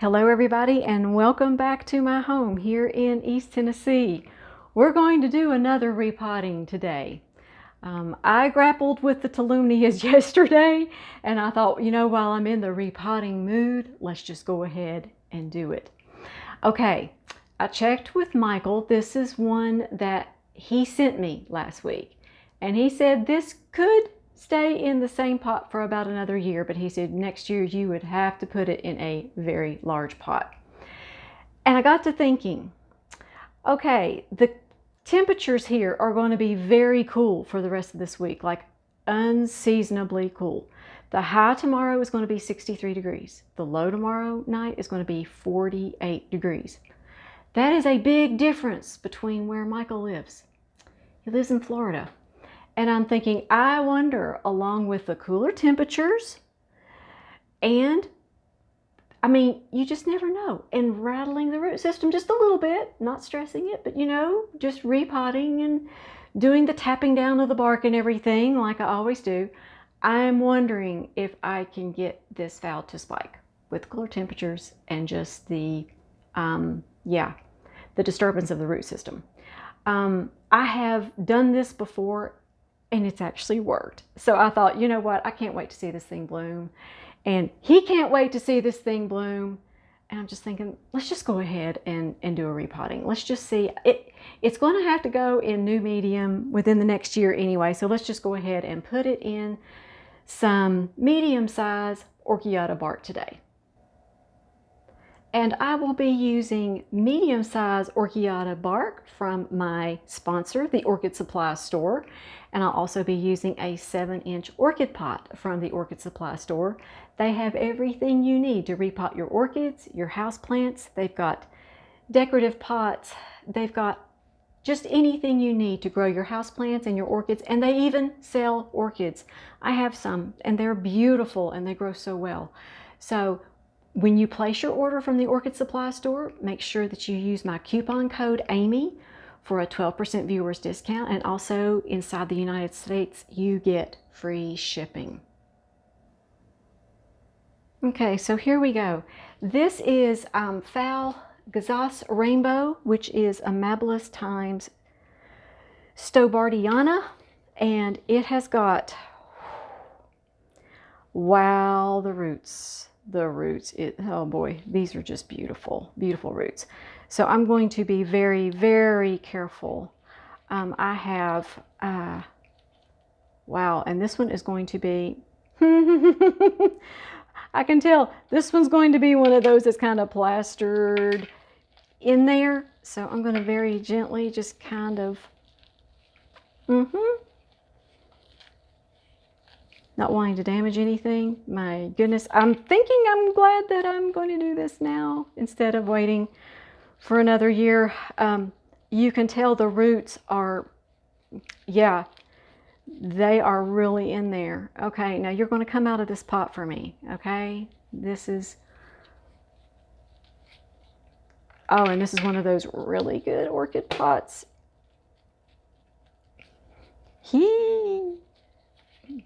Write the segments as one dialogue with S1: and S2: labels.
S1: Hello everybody and welcome back to my home here in East Tennessee. We're going to do another repotting today. I grappled with the Tolumnias yesterday and I thought, while I'm in the repotting mood, let's just go ahead and do it. Okay, I checked with Michael. This is one that he sent me last week and he said this could stay in the same pot for about another year, but he said next year you would have to put it in a very large pot. And I got to thinking, okay, the temperatures here are going to be very cool for the rest of this week, like unseasonably cool. The high tomorrow is going to be 63 degrees. The low tomorrow night is going to be 48 degrees. That is a big difference between where Michael lives. He lives in Florida. And I'm thinking, I wonder, along with the cooler temperatures, and you just never know. And rattling the root system just a little bit, not stressing it, but just repotting and doing the tapping down of the bark and everything like I always do. I'm wondering if I can get this Phal to spike with cooler temperatures and just the disturbance of the root system. I have done this before and it's actually worked. So I thought, you know what, I can't wait to see this thing bloom. And he can't wait to see this thing bloom. And I'm just thinking, let's just go ahead and do a repotting. Let's just see. It's going to have to go in new medium within the next year anyway. So let's just go ahead and put it in some medium-sized Orchiata bark today. And I will be using medium-sized Orchiata bark from my sponsor, the Orchid Supply Store. And I'll also be using a 7-inch orchid pot from the Orchid Supply Store. They have everything you need to repot your orchids, your houseplants. They've got decorative pots. They've got just anything you need to grow your houseplants and your orchids. And they even sell orchids. I have some and they're beautiful and they grow so well. So when you place your order from the Orchid Supply Store, make sure that you use my coupon code Amy for a 12% viewers discount. And also inside the United States, you get free shipping. Okay, so here we go. This is Phal GZAAS Rainbow, which is Amabilis times Stobardiana. And it has got, wow, the roots. Oh boy, these are just beautiful, beautiful roots. So I'm going to be very, very careful. I have, wow, and this one is going to be, I can tell this one's going to be one of those that's kind of plastered in there. So I'm going to very gently just kind of, not wanting to damage anything. My goodness, I'm glad that I'm going to do this now instead of waiting for another year. You can tell the roots are, yeah, they are really in there. Okay, now you're going to come out of this pot for me, okay? This is, oh, and this is one of those really good orchid pots.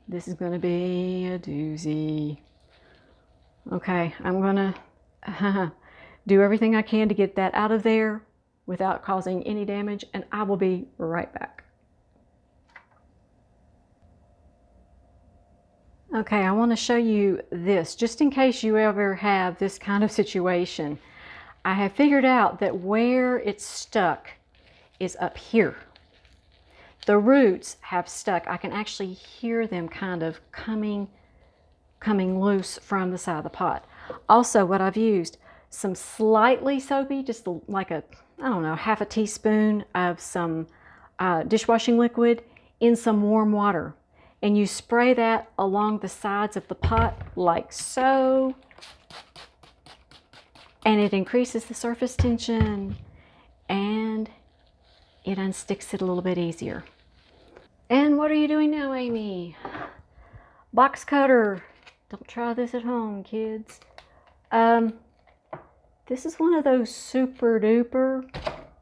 S1: This is going to be a doozy. Okay, I'm going to do everything I can to get that out of there without causing any damage, and I will be right back. Okay, I want to show you this, just in case you ever have this kind of situation. I have figured out that where it's stuck is up here. The roots have stuck. I can actually hear them kind of coming loose from the side of the pot. Also, what I've used, some slightly soapy, just like I don't know, half a teaspoon of some dishwashing liquid in some warm water. And you spray that along the sides of the pot like so. And it increases the surface tension and it unsticks it a little bit easier. And what are you doing now, Amy? Box cutter. Don't try this at home, kids. This is one of those super duper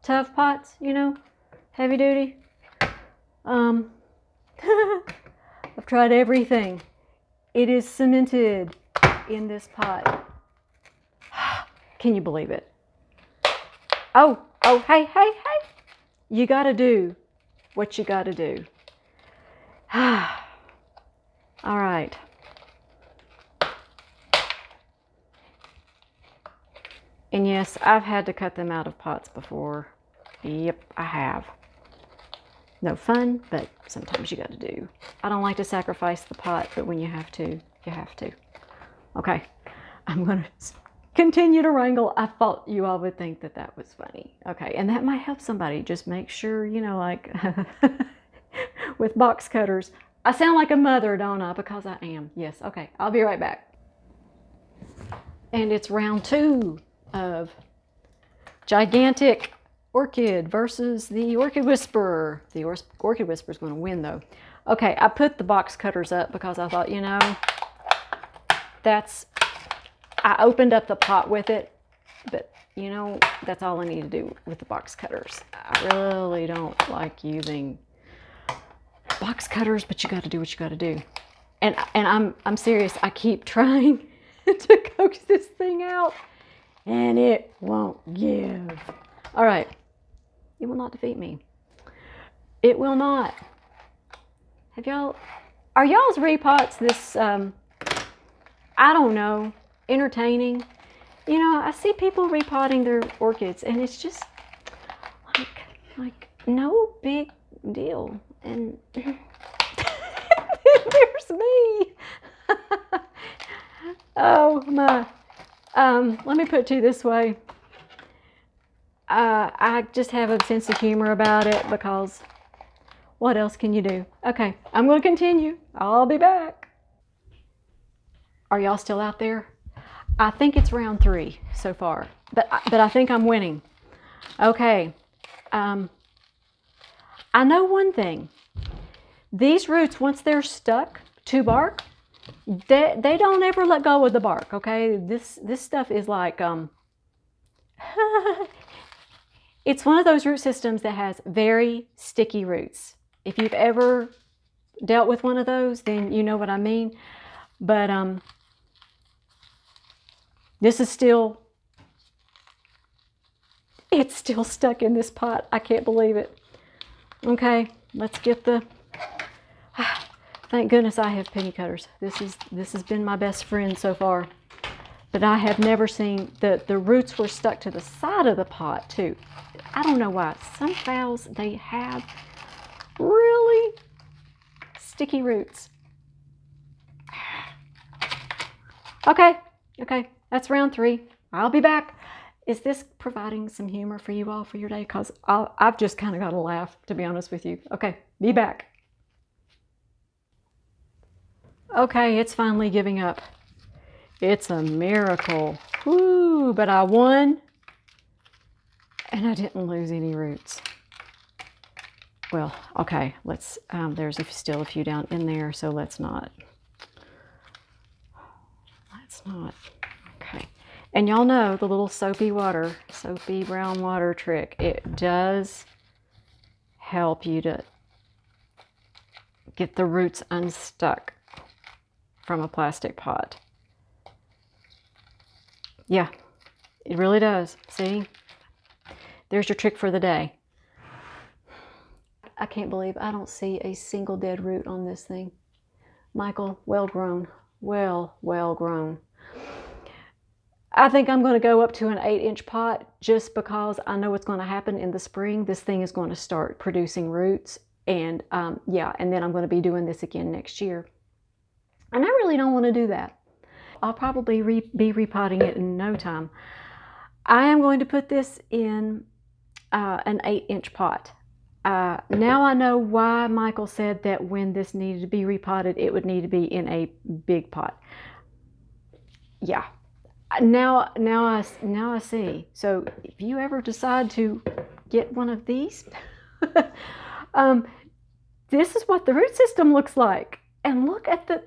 S1: tough pots, heavy duty. I've tried everything. It is cemented in this pot. Can you believe it? Oh, hey, hey, hey. You got to do what you got to do. All right. And yes, I've had to cut them out of pots before. Yep, I have. No fun, but sometimes you got to do. I don't like to sacrifice the pot, but when you have to, you have to. Okay, I'm going to continue to wrangle. I thought you all would think that that was funny. Okay, and that might help somebody. Just make sure, you know, like with box cutters. I sound like a mother, don't I? Because I am. Yes, okay, I'll be right back. And it's round 2 of Gigantic Orchid versus the Orchid Whisperer. The Orchid Whisperer is going to win, though. Okay, I put the box cutters up because I thought, you know, I opened up the pot with it, but, you know, that's all I need to do with the box cutters. I really don't like using box cutters, but you got to do what you got to do. And I'm serious. I keep trying to coax this thing out, and it won't give. All right. It will not defeat me. It will not. Are y'all's repots this, I don't know, entertaining? You know, I see people repotting their orchids, and it's just like no big deal. And there's me. Oh my. Let me put it to you this way. I just have a sense of humor about it because what else can you do? Okay, I'm going to continue. I'll be back. Are y'all still out there? I think it's round 3 so far, but I think I'm winning. Okay, I know one thing. These roots, once they're stuck to bark, they don't ever let go of the bark. Okay, this stuff is like it's one of those root systems that has very sticky roots. If you've ever dealt with one of those, then you know what I mean. But this is still, it's still stuck in this pot. I can't believe it. Okay, let's get the, thank goodness I have penny cutters. This has been my best friend so far. But I have never seen, the roots were stuck to the side of the pot too. I don't know why. Some phals, they have really sticky roots. Okay, that's round 3. I'll be back. Is this providing some humor for you all for your day? Because I've just kind of got to laugh, to be honest with you. Okay, be back. Okay, it's finally giving up. It's a miracle. Woo, but I won. And I didn't lose any roots. Well, okay, let's, there's still a few down in there, so let's not. Okay. And y'all know the little soapy brown water trick. It does help you to get the roots unstuck from a plastic pot. Yeah, it really does. See? There's your trick for the day. I can't believe I don't see a single dead root on this thing. Michael, well grown. Well grown. I think I'm going to go up to an 8-inch pot just because I know what's going to happen in the spring. This thing is going to start producing roots. And yeah, and then I'm going to be doing this again next year. And I really don't want to do that. I'll probably be repotting it in no time. I am going to put this in an 8-inch pot. Now I know why Michael said that when this needed to be repotted, it would need to be in a big pot. Yeah. Now I see. So if you ever decide to get one of these, this is what the root system looks like. And look at the,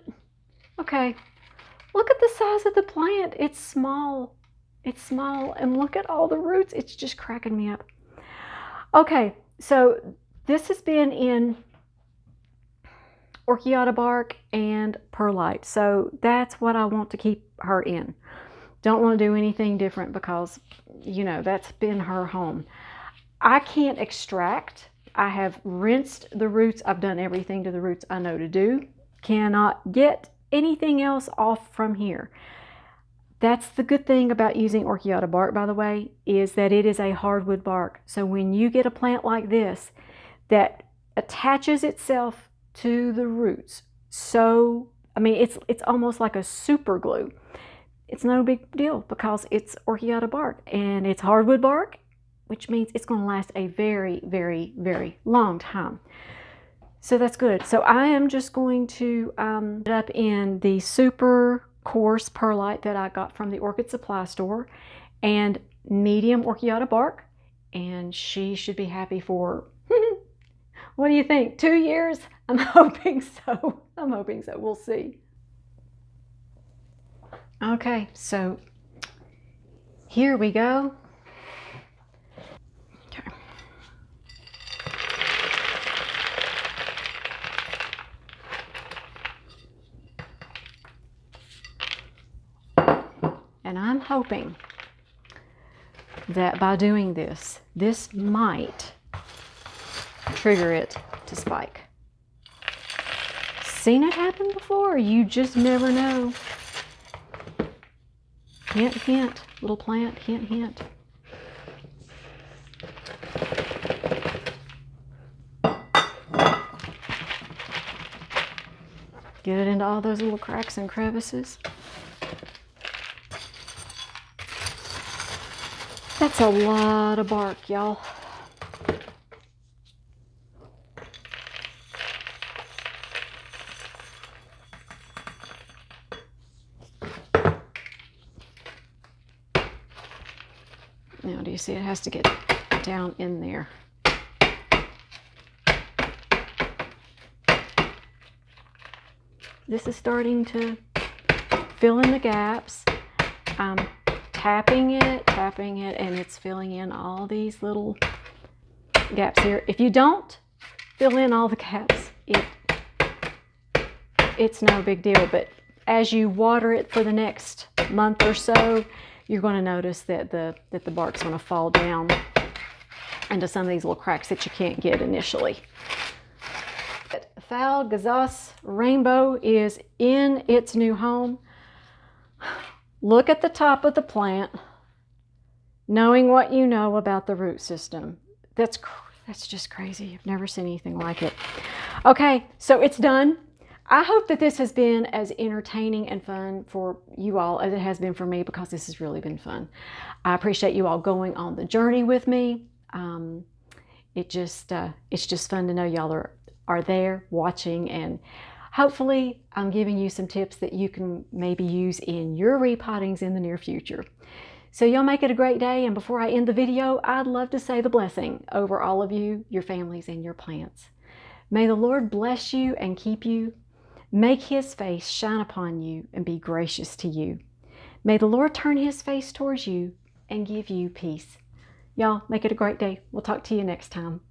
S1: okay, look at the size of the plant. It's small. It's small. And look at all the roots. It's just cracking me up. Okay, so this has been in Orchiata bark and perlite. So that's what I want to keep her in. Don't want to do anything different because, you know, that's been her home. I can't extract. I have rinsed the roots. I've done everything to the roots I know to do. Cannot get anything else off from here. That's the good thing about using Orchiata bark, by the way, is that it is a hardwood bark. So when you get a plant like this that attaches itself to the roots, so, I mean, it's almost like a super glue. It's no big deal because it's Orchiata bark and it's hardwood bark, which means it's going to last a very, very, very long time. So that's good. So I am just going to put it up in the super coarse perlite that I got from the Orchid Supply Store and medium Orchiata bark, and she should be happy for what do you think, 2 years? I'm hoping so. I'm hoping so. We'll see. Okay, so here we go. Okay. And I'm hoping that by doing this, this might trigger it to spike. Seen it happen before? You just never know. Hint, hint, little plant, hint, hint. Get it into all those little cracks and crevices. That's a lot of bark, y'all. Now, do you see it has to get down in there? This is starting to fill in the gaps. I'm tapping it, and it's filling in all these little gaps here. If you don't fill in all the gaps, it's no big deal. But as you water it for the next month or so, you're going to notice that the bark's going to fall down into some of these little cracks that you can't get initially. Phal GZAAS Rainbow is in its new home. Look at the top of the plant, knowing what you know about the root system. That's just crazy. I've never seen anything like it. Okay, so it's done. I hope that this has been as entertaining and fun for you all as it has been for me, because this has really been fun. I appreciate you all going on the journey with me. It's just fun to know y'all are there watching, and hopefully I'm giving you some tips that you can maybe use in your repottings in the near future. So y'all make it a great day, and before I end the video, I'd love to say the blessing over all of you, your families, and your plants. May the Lord bless you and keep you. Make his face shine upon you and be gracious to you. May the Lord turn his face towards you and give you peace. Y'all make it a great day. We'll talk to you next time.